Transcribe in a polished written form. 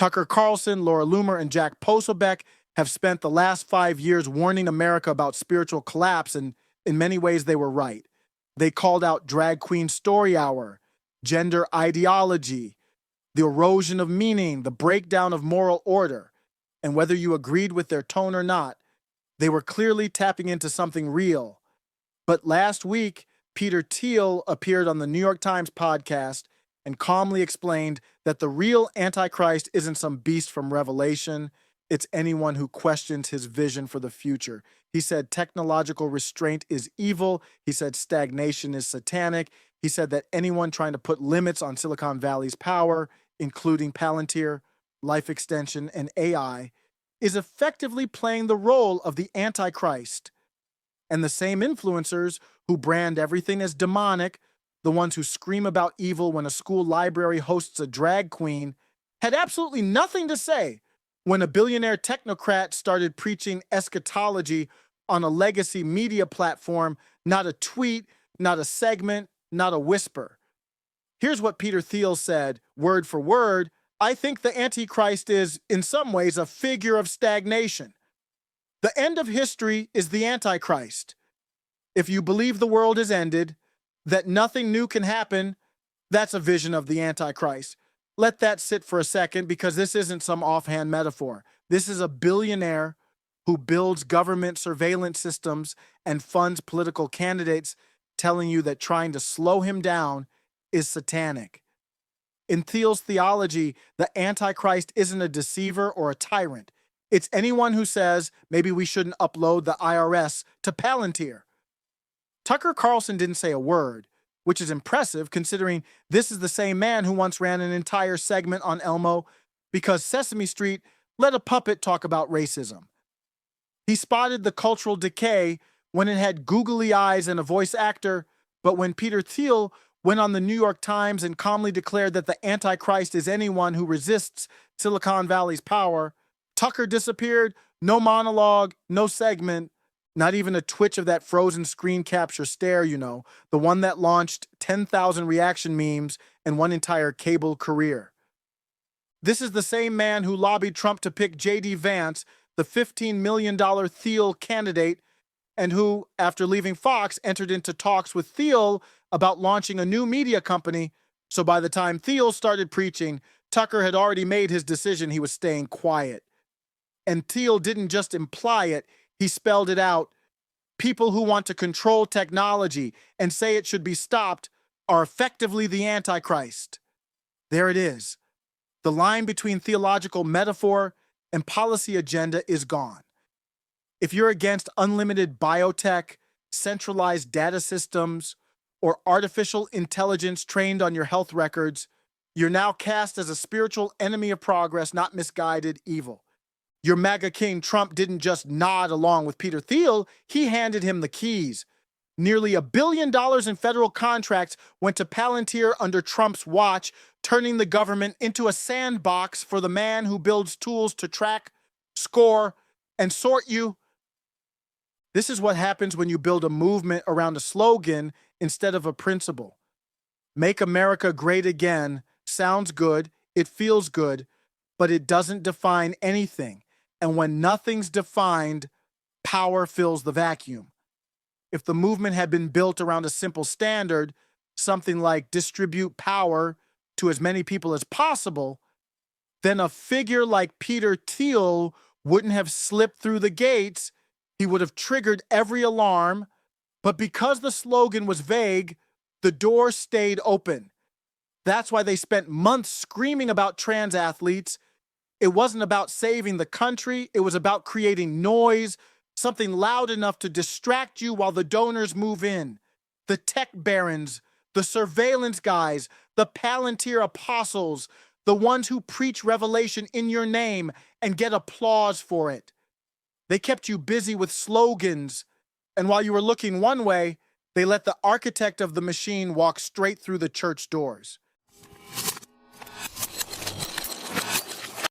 Tucker Carlson, Laura Loomer, and Jack Posobiec have spent the last 5 years warning America about spiritual collapse, and in many ways they were right. They called out drag queen story hour, gender ideology, the erosion of meaning, the breakdown of moral order. And whether you agreed with their tone or not, they were clearly tapping into something real. But last week, Peter Thiel appeared on the New York Times podcast and calmly explained that the real Antichrist isn't some beast from Revelation. It's anyone who questions his vision for the future. He said technological restraint is evil. He said stagnation is satanic. He said that anyone trying to put limits on Silicon Valley's power, including Palantir, life extension, and AI, is effectively playing the role of the Antichrist. And the same influencers who brand everything as demonic, the ones who scream about evil when a school library hosts a drag queen, had absolutely nothing to say when a billionaire technocrat started preaching eschatology on a legacy media platform, not a tweet, not a segment, not a whisper. Here's what Peter Thiel said, word for word. I think the Antichrist is, in some ways, a figure of stagnation. The end of history is the Antichrist. If you believe the world is ended, that nothing new can happen, that's a vision of the Antichrist. Let that sit for a second, because this isn't some offhand metaphor. This is a billionaire who builds government surveillance systems and funds political candidates, telling you that trying to slow him down is satanic. In Thiel's theology, the Antichrist isn't a deceiver or a tyrant. It's anyone who says, maybe we shouldn't upload the IRS to Palantir. Tucker Carlson didn't say a word, which is impressive considering this is the same man who once ran an entire segment on Elmo because Sesame Street let a puppet talk about racism. He spotted the cultural decay when it had googly eyes and a voice actor, but when Peter Thiel went on the New York Times and calmly declared that the Antichrist is anyone who resists Silicon Valley's power, Tucker disappeared. No monologue, no segment, not even a twitch of that frozen screen capture stare, the one that launched 10,000 reaction memes and one entire cable career. This is the same man who lobbied Trump to pick J.D. Vance, the $15 million Thiel candidate, and who, after leaving Fox, entered into talks with Thiel about launching a new media company. So by the time Thiel started preaching, Tucker had already made his decision he was staying quiet. And Thiel didn't just imply it, he spelled it out. People who want to control technology and say it should be stopped are effectively the Antichrist. There it is. The line between theological metaphor and policy agenda is gone. If you're against unlimited biotech, centralized data systems, or artificial intelligence trained on your health records, you're now cast as a spiritual enemy of progress, not misguided evil. Your MAGA king Trump didn't just nod along with Peter Thiel, he handed him the keys. Nearly $1 billion in federal contracts went to Palantir under Trump's watch, turning the government into a sandbox for the man who builds tools to track, score, and sort you. This is what happens when you build a movement around a slogan instead of a principle. Make America great again sounds good, it feels good, but it doesn't define anything. And when nothing's defined, power fills the vacuum. If the movement had been built around a simple standard, something like distribute power to as many people as possible, then a figure like Peter Thiel wouldn't have slipped through the gates. He would have triggered every alarm. But because the slogan was vague, the door stayed open. That's why they spent months screaming about trans athletes. It wasn't about saving the country. It was about creating noise, something loud enough to distract you while the donors move in. The tech barons, the surveillance guys, the Palantir apostles, the ones who preach revelation in your name and get applause for it. They kept you busy with slogans, and while you were looking one way, they let the architect of the machine walk straight through the church doors.